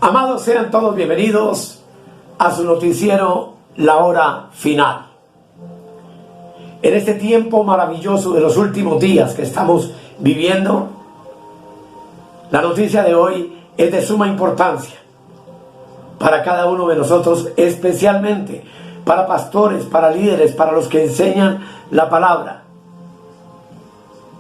Amados, sean todos bienvenidos a su noticiero La Hora Final. En este tiempo maravilloso de los últimos días que estamos viviendo, la noticia de hoy es de suma importancia para cada uno de nosotros, especialmente para pastores, para líderes, para los que enseñan la palabra.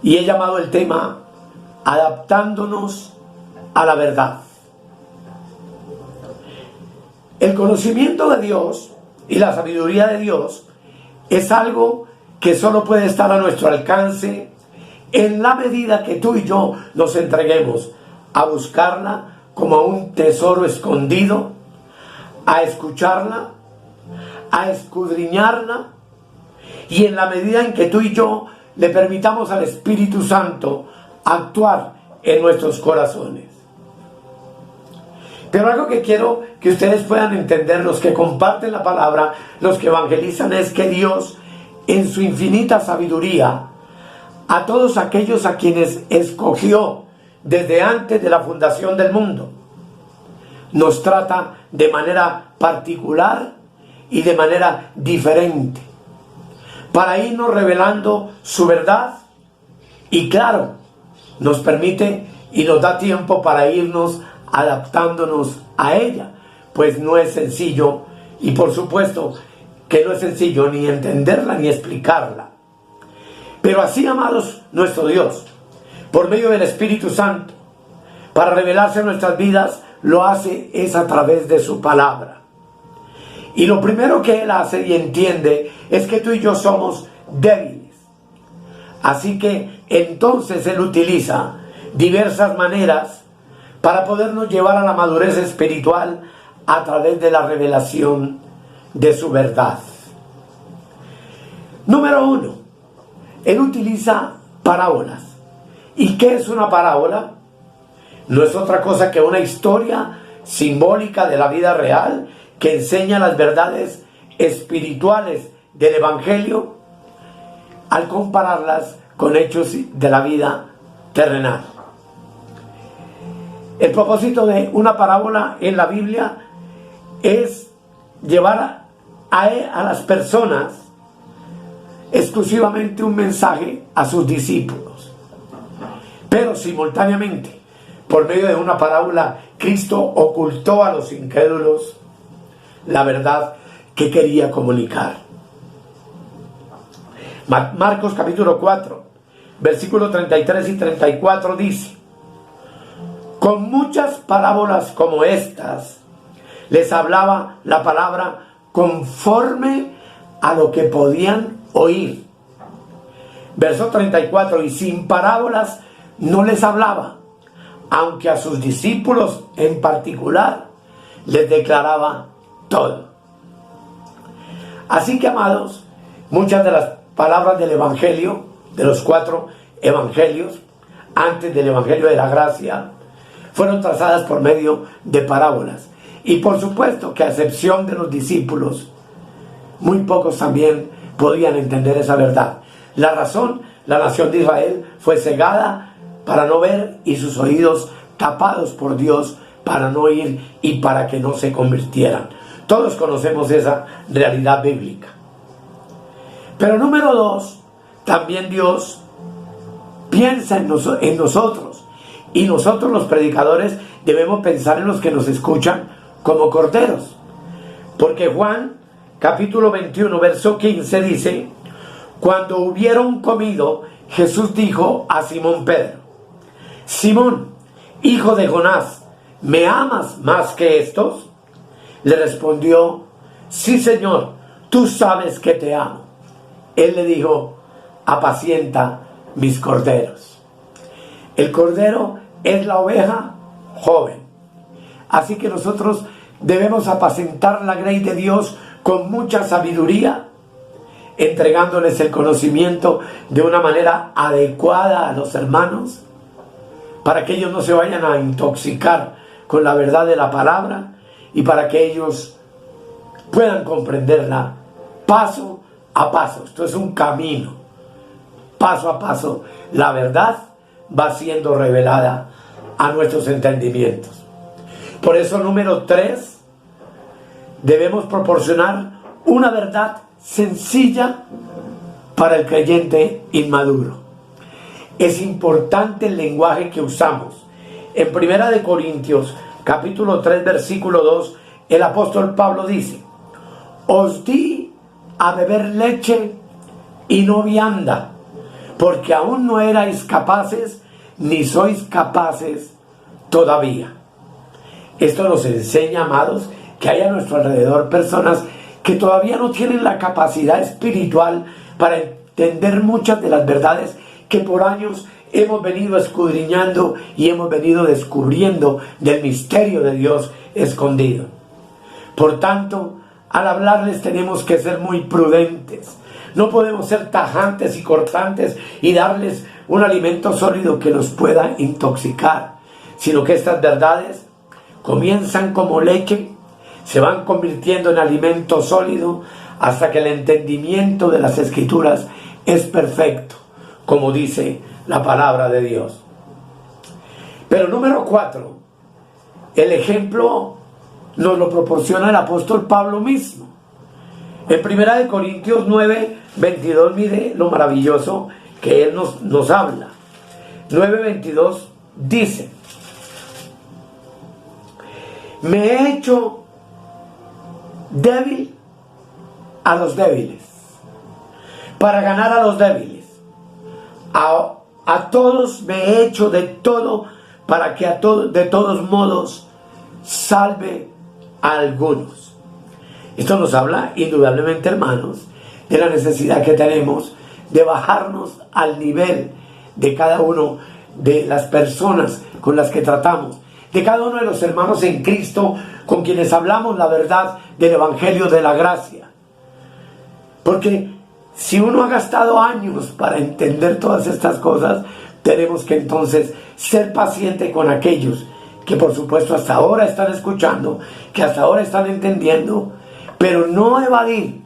Y he llamado el tema adaptándonos a la verdad. El conocimiento de Dios y la sabiduría de Dios es algo que solo puede estar a nuestro alcance en la medida que tú y yo nos entreguemos a buscarla como a un tesoro escondido, a escucharla, a escudriñarla, y en la medida en que tú y yo le permitamos al Espíritu Santo actuar en nuestros corazones. Pero algo que quiero que ustedes puedan entender, los que comparten la palabra, los que evangelizan, es que Dios, en su infinita sabiduría, a todos aquellos a quienes escogió desde antes de la fundación del mundo, nos trata de manera particular y de manera diferente, para irnos revelando su verdad, y claro, nos permite y nos da tiempo para irnos adaptándonos a ella, pues no es sencillo, y por supuesto que no es sencillo ni entenderla ni explicarla. Pero así, amados, nuestro Dios, por medio del Espíritu Santo, para revelarse en nuestras vidas, lo hace es a través de su palabra. Y lo primero que Él hace y entiende es que tú y yo somos débiles. Así que entonces Él utiliza diversas maneras para podernos llevar a la madurez espiritual a través de la revelación de su verdad. Número 1, Él utiliza parábolas. ¿Y qué es una parábola? No es otra cosa que una historia simbólica de la vida real que enseña las verdades espirituales del Evangelio al compararlas con hechos de la vida terrenal. El propósito de una parábola en la Biblia es llevar a las personas exclusivamente un mensaje a sus discípulos. Pero simultáneamente, por medio de una parábola, Cristo ocultó a los incrédulos la verdad que quería comunicar. Marcos capítulo 4, versículos 33 y 34 dice: con muchas parábolas como estas, les hablaba la palabra conforme a lo que podían oír. Verso 34, y sin parábolas no les hablaba, aunque a sus discípulos en particular les declaraba todo. Así que, amados, muchas de las palabras del Evangelio, de los 4 evangelios, antes del Evangelio de la Gracia, fueron trazadas por medio de parábolas. Y por supuesto que a excepción de los discípulos, muy pocos también podían entender esa verdad. La razón, la nación de Israel fue cegada para no ver y sus oídos tapados por Dios para no oír y para que no se convirtieran. Todos conocemos esa realidad bíblica. Pero número 2, también Dios piensa en nosotros. Y nosotros los predicadores debemos pensar en los que nos escuchan como corderos. Porque Juan capítulo 21 verso 15 dice: cuando hubieron comido, Jesús dijo a Simón Pedro: Simón, hijo de Jonás, ¿me amas más que estos? Le respondió: sí, Señor, tú sabes que te amo. Él le dijo: apacienta mis corderos. El cordero es la oveja joven. Así que nosotros debemos apacentar la grey de Dios con mucha sabiduría, entregándoles el conocimiento de una manera adecuada a los hermanos, para que ellos no se vayan a intoxicar con la verdad de la palabra y para que ellos puedan comprenderla paso a paso. Esto es un camino, paso a paso. La verdad va siendo revelada a nuestros entendimientos. Por eso, número 3, debemos proporcionar una verdad sencilla para el creyente inmaduro. Es importante el lenguaje que usamos. En 1 Corintios, capítulo 3, versículo 2, el apóstol Pablo dice: os di a beber leche y no vianda, porque aún no erais capaces, ni sois capaces todavía. Esto nos enseña, amados, que hay a nuestro alrededor personas que todavía no tienen la capacidad espiritual para entender muchas de las verdades que por años hemos venido escudriñando y hemos venido descubriendo del misterio de Dios escondido. Por tanto, al hablarles tenemos que ser muy prudentes. No podemos ser tajantes y cortantes y darles un alimento sólido que los pueda intoxicar, sino que estas verdades comienzan como leche, se van convirtiendo en alimento sólido hasta que el entendimiento de las Escrituras es perfecto, como dice la palabra de Dios. Pero número 4, el ejemplo nos lo proporciona el apóstol Pablo mismo. En 1 Corintios 9, 22, mire lo maravilloso que él nos habla. 9:22 dice: me he hecho débil a los débiles, para ganar a los débiles. A todos me he hecho de todo, para que de todos modos salve a algunos. Esto nos habla indudablemente, hermanos, de la necesidad que tenemos de bajarnos al nivel de cada uno de las personas con las que tratamos, de cada uno de los hermanos en Cristo con quienes hablamos la verdad del Evangelio de la gracia. Porque si uno ha gastado años para entender todas estas cosas, tenemos que entonces ser paciente con aquellos que por supuesto hasta ahora están escuchando, que hasta ahora están entendiendo, pero no evadir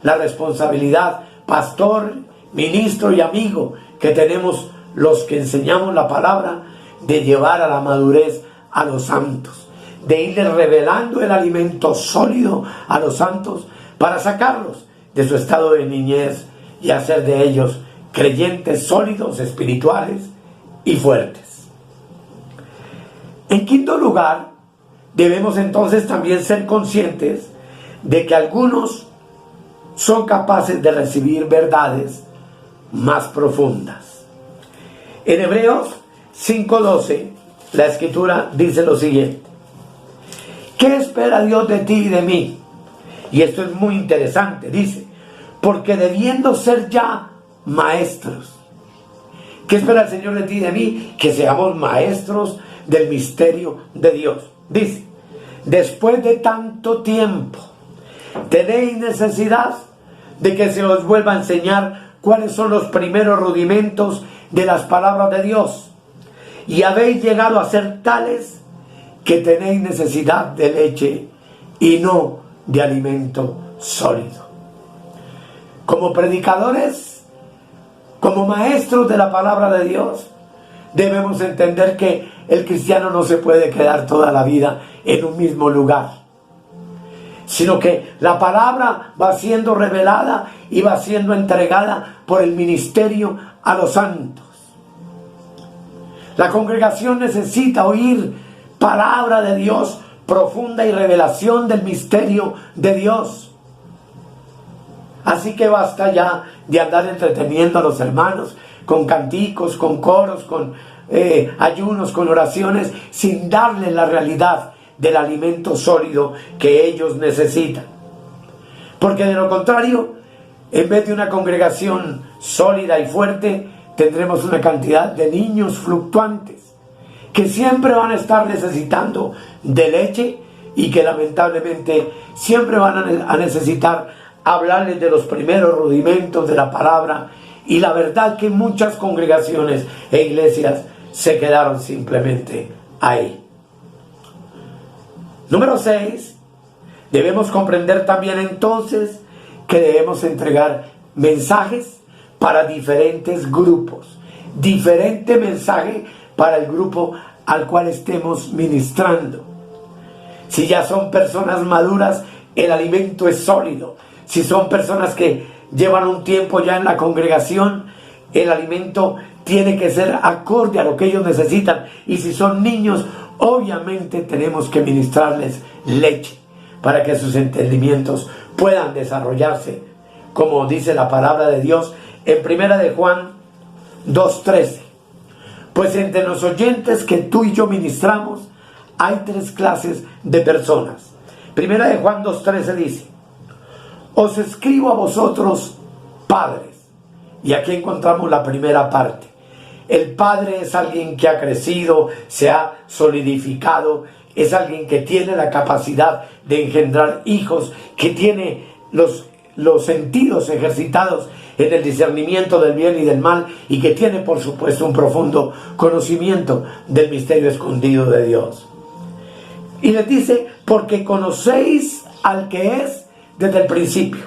la responsabilidad, pastor, ministro y amigo, que tenemos los que enseñamos la palabra, de llevar a la madurez a los santos, de irles revelando el alimento sólido a los santos para sacarlos de su estado de niñez y hacer de ellos creyentes sólidos, espirituales y fuertes. En quinto lugar, debemos entonces también ser conscientes de que algunos son capaces de recibir verdades más profundas. En Hebreos 5:12, la Escritura dice lo siguiente: ¿qué espera Dios de ti y de mí? Y esto es muy interesante, dice: porque debiendo ser ya maestros. ¿Qué espera el Señor de ti y de mí? Que seamos maestros del misterio de Dios. Dice: después de tanto tiempo, tenéis necesidad de que se os vuelva a enseñar cuáles son los primeros rudimentos de las palabras de Dios, y habéis llegado a ser tales que tenéis necesidad de leche y no de alimento sólido. Como predicadores, como maestros de la palabra de Dios, debemos entender que el cristiano no se puede quedar toda la vida en un mismo lugar, sino que la palabra va siendo revelada y va siendo entregada por el ministerio a los santos. La congregación necesita oír palabra de Dios profunda y revelación del misterio de Dios. Así que basta ya de andar entreteniendo a los hermanos con canticos, con coros, con ayunos, con oraciones, sin darles la realidad del alimento sólido que ellos necesitan. Porque de lo contrario, en vez de una congregación sólida y fuerte, tendremos una cantidad de niños fluctuantes que siempre van a estar necesitando de leche y que lamentablemente siempre van a necesitar hablarles de los primeros rudimentos de la palabra, y la verdad que muchas congregaciones e iglesias se quedaron simplemente ahí. Número 6, debemos comprender también entonces que debemos entregar mensajes para diferentes grupos, diferente mensaje para el grupo al cual estemos ministrando. Si ya son personas maduras, el alimento es sólido. Si son personas que llevan un tiempo ya en la congregación, el alimento tiene que ser acorde a lo que ellos necesitan. Y si son niños, obviamente tenemos que ministrarles leche para que sus entendimientos puedan desarrollarse, como dice la palabra de Dios en 1 de Juan 2:13. Pues entre los oyentes que tú y yo ministramos hay 3 clases de personas. 1 de Juan 2:13 dice: os escribo a vosotros, padres. Y aquí encontramos la primera parte. El padre es alguien que ha crecido, se ha solidificado, es alguien que tiene la capacidad de engendrar hijos, que tiene los sentidos ejercitados en el discernimiento del bien y del mal, y que tiene, por supuesto, un profundo conocimiento del misterio escondido de Dios. Y les dice: porque conocéis al que es desde el principio.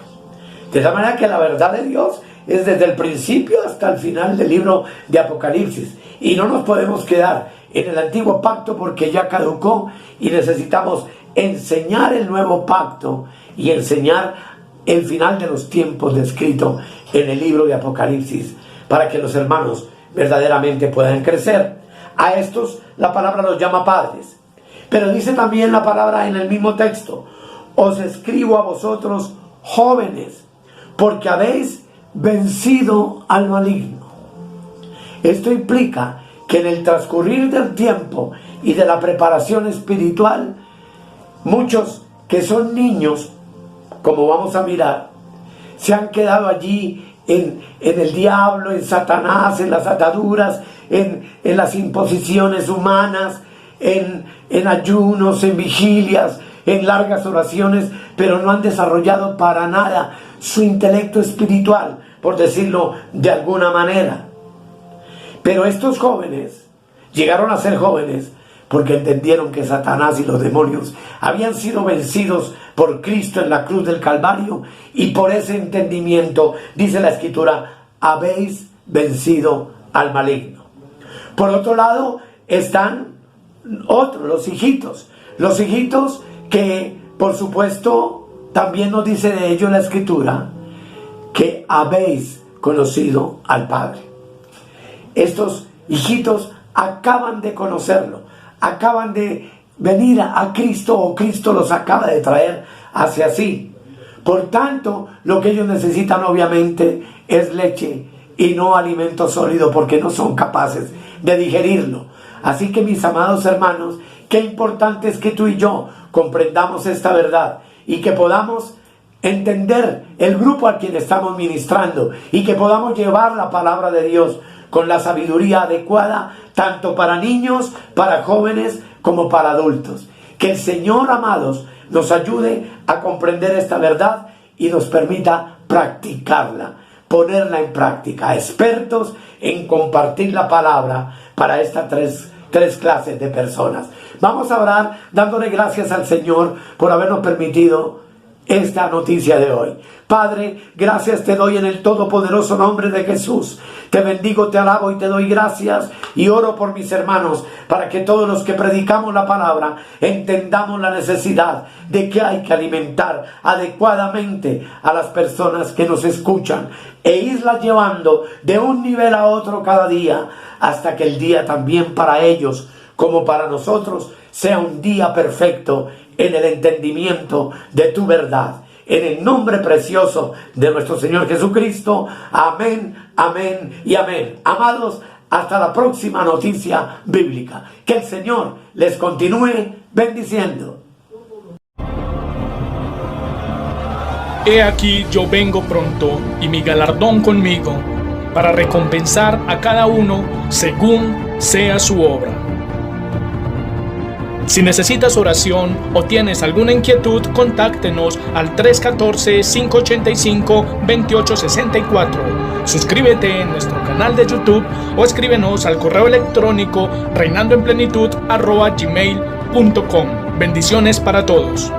De esa manera que la verdad de Dios es desde el principio hasta el final del libro de Apocalipsis. Y no nos podemos quedar en el antiguo pacto porque ya caducó, y necesitamos enseñar el nuevo pacto y enseñar el final de los tiempos descrito en el libro de Apocalipsis, para que los hermanos verdaderamente puedan crecer. A estos la palabra los llama padres, pero dice también la palabra en el mismo texto: os escribo a vosotros, jóvenes, porque habéis vencido al maligno. Esto implica que en el transcurrir del tiempo y de la preparación espiritual, muchos que son niños, como vamos a mirar, se han quedado allí en el diablo, en Satanás, en las ataduras, en las imposiciones humanas, en ayunos, en vigilias, en largas oraciones, pero no han desarrollado para nada su intelecto espiritual, por decirlo de alguna manera. Pero estos jóvenes llegaron a ser jóvenes porque entendieron que Satanás y los demonios habían sido vencidos por Cristo en la cruz del Calvario, y por ese entendimiento, dice la Escritura, habéis vencido al maligno. Por otro lado están los hijitos que, por supuesto, también nos dice de ellos la Escritura que habéis conocido al Padre. Estos hijitos acaban de conocerlo, acaban de venir a Cristo, o Cristo los acaba de traer hacia sí. Por tanto, lo que ellos necesitan obviamente es leche y no alimento sólido, porque no son capaces de digerirlo. Así que, mis amados hermanos, qué importante es que tú y yo comprendamos esta verdad y que podamos entender el grupo al quien estamos ministrando, y que podamos llevar la palabra de Dios con la sabiduría adecuada, tanto para niños, para jóvenes, como para adultos. Que el Señor, amados, nos ayude a comprender esta verdad y nos permita practicarla, ponerla en práctica. Expertos en compartir la palabra para estas tres clases de personas. Vamos a orar dándole gracias al Señor por habernos permitido esta noticia de hoy. Padre, gracias te doy en el todopoderoso nombre de Jesús. Te bendigo, te alabo y te doy gracias, y oro por mis hermanos, para que todos los que predicamos la palabra entendamos la necesidad de que hay que alimentar adecuadamente a las personas que nos escuchan, e irlas llevando de un nivel a otro cada día, hasta que el día también para ellos, como para nosotros, sea un día perfecto en el entendimiento de tu verdad. En el nombre precioso de nuestro Señor Jesucristo. Amén, amén y amén. Amados, hasta la próxima noticia bíblica. Que el Señor les continúe bendiciendo. He aquí yo vengo pronto, y mi galardón conmigo, para recompensar a cada uno según sea su obra. Si necesitas oración o tienes alguna inquietud, contáctenos al 314-585-2864. Suscríbete en nuestro canal de YouTube o escríbenos al correo electrónico reinandoenplenitud@gmail.com. Bendiciones para todos.